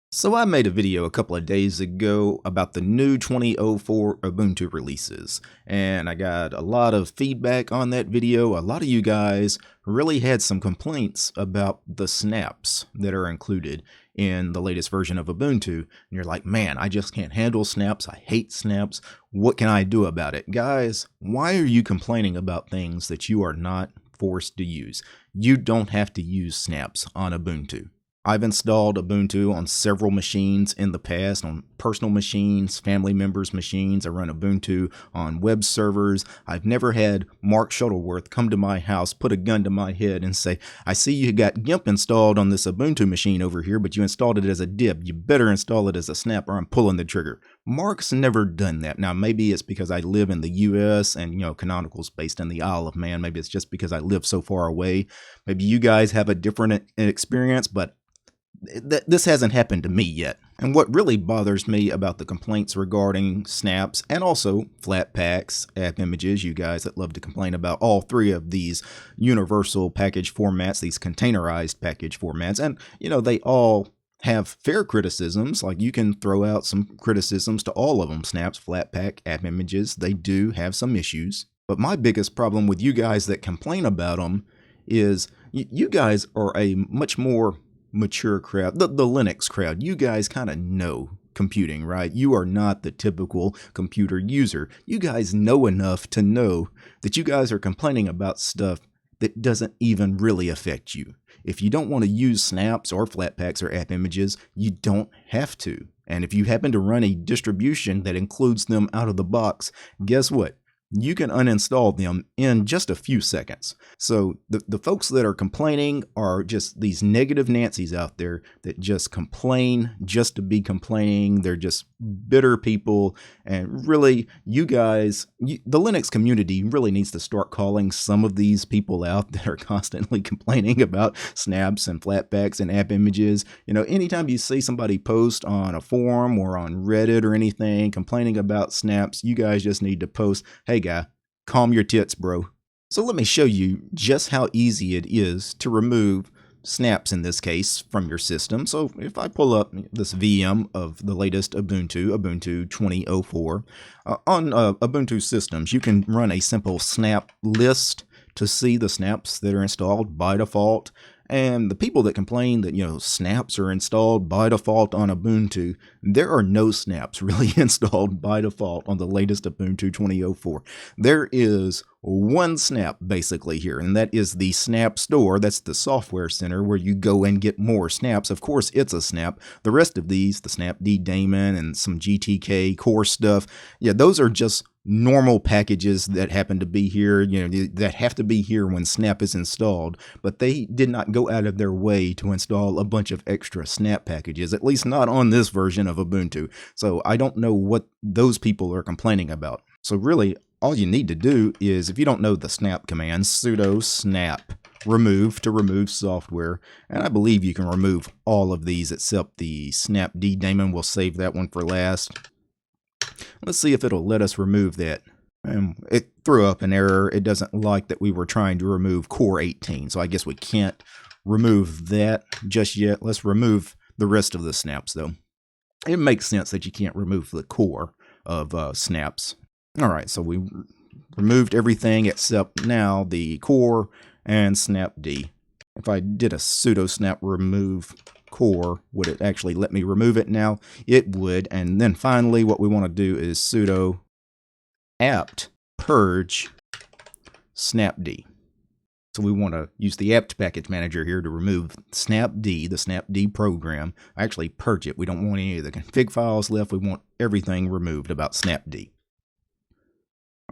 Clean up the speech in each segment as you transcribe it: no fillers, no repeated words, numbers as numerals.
So I made a video a couple of days ago about the new 2004 Ubuntu releases, and I got a lot of feedback on that video. A lot of you guys really had some complaints about the snaps that are included in the latest version of Ubuntu. And you're like, man, I just can't handle snaps. I hate snaps. What can I do about it? Guys, why are you complaining about things that you are not forced to use? You don't have to use snaps on Ubuntu. I've installed Ubuntu on several machines in the past, on personal machines, family members' machines. I run Ubuntu on web servers. I've never had Mark Shuttleworth come to my house, put a gun to my head and say, I see you got GIMP installed on this Ubuntu machine over here, but you installed it as a dib. You better install it as a snap or I'm pulling the trigger. Mark's never done that. Now, maybe it's because I live in the US and, Canonical's based in the Isle of Man. Maybe it's just because I live so far away. Maybe you guys have a different experience, but this hasn't happened to me yet. And what really bothers me about the complaints regarding snaps and also Flatpaks, app images, you guys that love to complain about all three of these universal package formats, these containerized package formats, and they all have fair criticisms. Like, you can throw out some criticisms to all of them. Snaps, Flatpak, app images, they do have some issues. But my biggest problem with you guys that complain about them is you guys are a much more mature crowd, the Linux crowd. You guys kind of know computing, right? You are not the typical computer user. You guys know enough to know that you guys are complaining about stuff that doesn't even really affect you. If you don't want to use snaps or Flatpaks or app images, you don't have to. And if you happen to run a distribution that includes them out of the box, guess what? You can uninstall them in just a few seconds. So the folks that are complaining are just these negative Nancys out there that just complain just to be complaining. They're just bitter people. And really, you guys, the Linux community really needs to start calling some of these people out that are constantly complaining about snaps and Flatpaks and app images. Anytime you see somebody post on a forum or on Reddit or anything complaining about snaps, you guys just need to post, hey guy, calm your tits, bro. So let me show you just how easy it is to remove snaps in this case from your system. So if I pull up this VM of the latest Ubuntu 2004, on Ubuntu systems, you can run a simple snap list to see the snaps that are installed by default. And the people that complain that, snaps are installed by default on Ubuntu, there are no snaps really installed by default on the latest Ubuntu 2004. There is one snap basically here, and that is the Snap Store. That's the software center where you go and get more snaps. Of course, it's a snap. The rest of these, the snapd daemon and some GTK core stuff, yeah, those are just normal packages that happen to be here, that have to be here when snap is installed, but they did not go out of their way to install a bunch of extra snap packages, at least not on this version of Ubuntu. So I don't know what those people are complaining about. So really, all you need to do is, if you don't know the snap command, sudo snap remove to remove software, and I believe you can remove all of these except the snapd daemon. We'll save that one for last. Let's see if it'll let us remove that. It threw up an error. It doesn't like that we were trying to remove core 18, so I guess we can't remove that just yet. Let's remove the rest of the snaps though. It makes sense that you can't remove the core of snaps. Alright, so we removed everything except now the core and snapd. If I did a sudo snap remove core, would it actually let me remove it now? It would. And then finally, what we want to do is sudo apt purge snapd. So we want to use the apt package manager here to remove snapd, the snapd program. Actually purge it. We don't want any of the config files left. We want everything removed about snapd.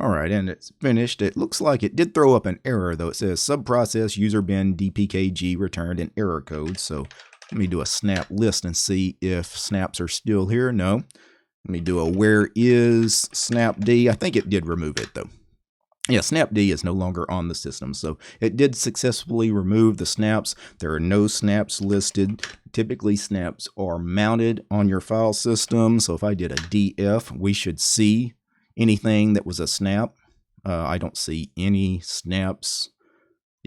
Alright, and it's finished. It looks like it did throw up an error though. It says subprocess user bin dpkg returned an error code. So let me do a snap list and see if snaps are still here. No. Let me do a where is snapd. I think it did remove it though. Yeah, snapd is no longer on the system. So it did successfully remove the snaps. There are no snaps listed. Typically snaps are mounted on your file system. So if I did a df, we should see anything that was a snap. I don't see any snaps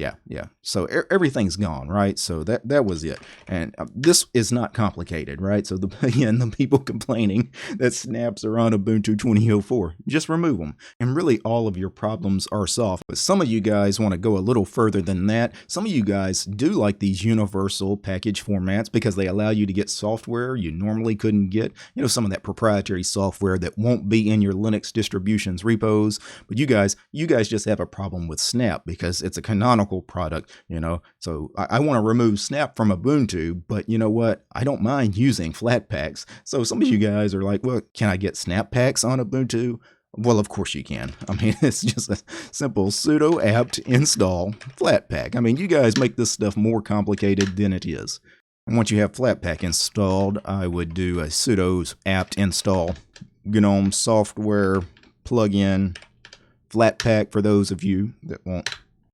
Yeah. So everything's gone, right? So that was it. And this is not complicated, right? So again, the people complaining that snaps are on Ubuntu 20.04, just remove them. And really all of your problems are solved. But some of you guys want to go a little further than that. Some of you guys do like these universal package formats because they allow you to get software you normally couldn't get. You know, some of that proprietary software that won't be in your Linux distributions repos. But you guys just have a problem with Snap because it's a canonical product, you know. So I want to remove Snap from Ubuntu, but you know what? I don't mind using Flatpaks. So some of you guys are like, well, can I get Snap packs on Ubuntu? Well, of course you can. I mean, it's just a simple sudo apt install Flatpak. I mean, you guys make this stuff more complicated than it is. And once you have Flatpak installed, I would do a sudo apt install GNOME software plugin Flatpak for those of you that want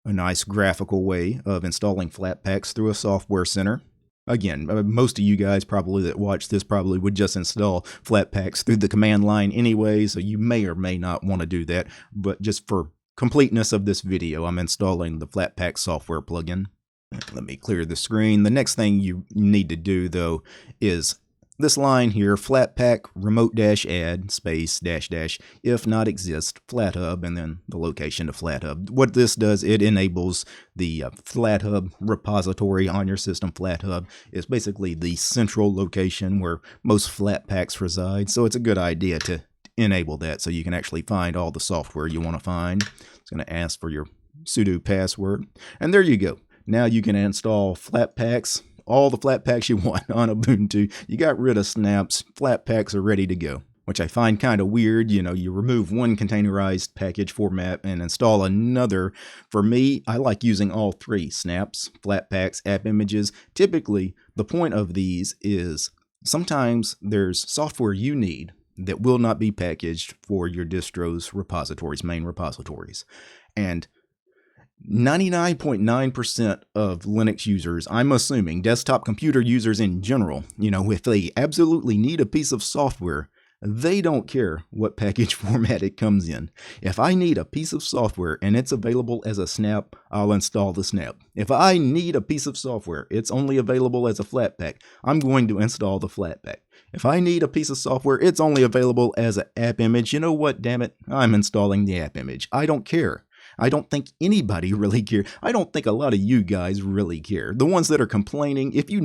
a nice graphical way of installing Flatpaks through a software center. Again, most of you guys probably that watch this probably would just install Flatpaks through the command line anyway, so you may or may not want to do that. But just for completeness of this video, I'm installing the Flatpak software plugin. Let me clear the screen. The next thing you need to do, though, is this line here, Flatpak remote-add space -- if not exist FlatHub, and then the location of FlatHub. What this does, it enables the FlatHub repository on your system. FlatHub is basically the central location where most Flatpaks reside, so it's a good idea to enable that so you can actually find all the software you want to find. It's going to ask for your sudo password, and there you go. Now you can install Flatpaks, all the Flatpaks you want on Ubuntu. You got rid of snaps, Flatpaks are ready to go. Which I find kind of weird. You know, you remove one containerized package format and install another. For me, I like using all three: snaps, Flatpaks, app images. Typically, the point of these is sometimes there's software you need that will not be packaged for your distro's repositories, main repositories. And 99.9% of Linux users, I'm assuming, desktop computer users in general, you know, if they absolutely need a piece of software, they don't care what package format it comes in. If I need a piece of software and it's available as a snap, I'll install the snap. If I need a piece of software, it's only available as a Flatpak, I'm going to install the Flatpak. If I need a piece of software, it's only available as an app image, you know what, damn it, I'm installing the app image. I don't care. I don't think anybody really cares. I don't think a lot of you guys really care. The ones that are complaining, if you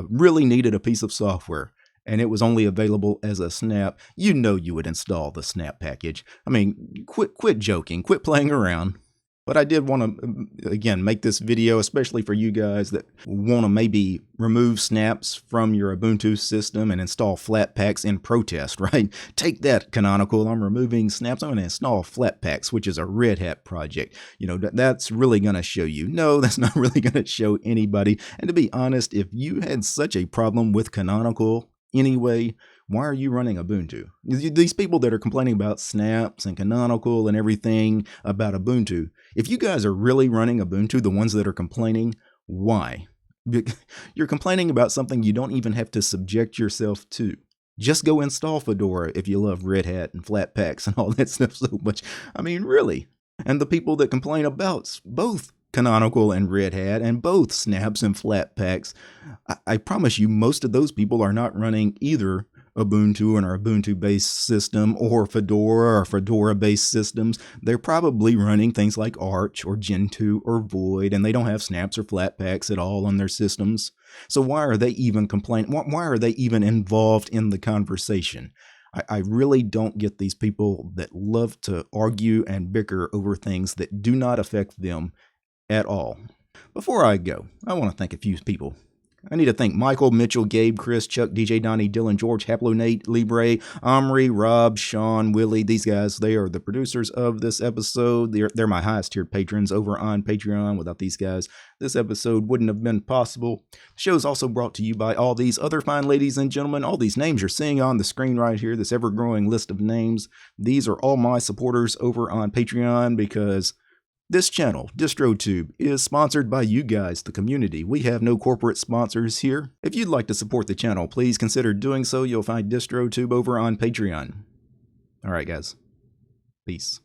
really needed a piece of software and it was only available as a snap, you know you would install the snap package. I mean, quit joking, quit playing around. But I did want to, again, make this video, especially for you guys that want to maybe remove snaps from your Ubuntu system and install Flatpaks in protest, right? Take that, Canonical. I'm removing snaps. I'm going to install Flatpaks, which is a Red Hat project. You know, that's really going to show you. No, that's not really going to show anybody. And to be honest, if you had such a problem with Canonical anyway, why are you running Ubuntu? These people that are complaining about snaps and Canonical and everything about Ubuntu, if you guys are really running Ubuntu, the ones that are complaining, why? You're complaining about something you don't even have to subject yourself to. Just go install Fedora if you love Red Hat and Flatpaks and all that stuff so much. I mean, really. And the people that complain about both Canonical and Red Hat and both snaps and Flatpaks, I promise you most of those people are not running either Ubuntu and our Ubuntu-based system or Fedora or Fedora-based systems. They're probably running things like Arch or Gentoo or Void, and they don't have snaps or Flatpaks at all on their systems. So why are they even complaining? Why are they even involved in the conversation? I really don't get these people that love to argue and bicker over things that do not affect them at all. Before I go, I want to thank a few people. I need to thank Michael, Mitchell, Gabe, Chris, Chuck, DJ, Donnie, Dylan, George, Haplo, Nate, Libre, Omri, Rob, Sean, Willie. These guys, they are the producers of this episode. They're my highest tiered patrons over on Patreon. Without these guys, this episode wouldn't have been possible. The show is also brought to you by all these other fine ladies and gentlemen. All these names you're seeing on the screen right here, this ever-growing list of names. These are all my supporters over on Patreon because this channel, DistroTube, is sponsored by you guys, the community. We have no corporate sponsors here. If you'd like to support the channel, please consider doing so. You'll find DistroTube over on Patreon. All right, guys. Peace.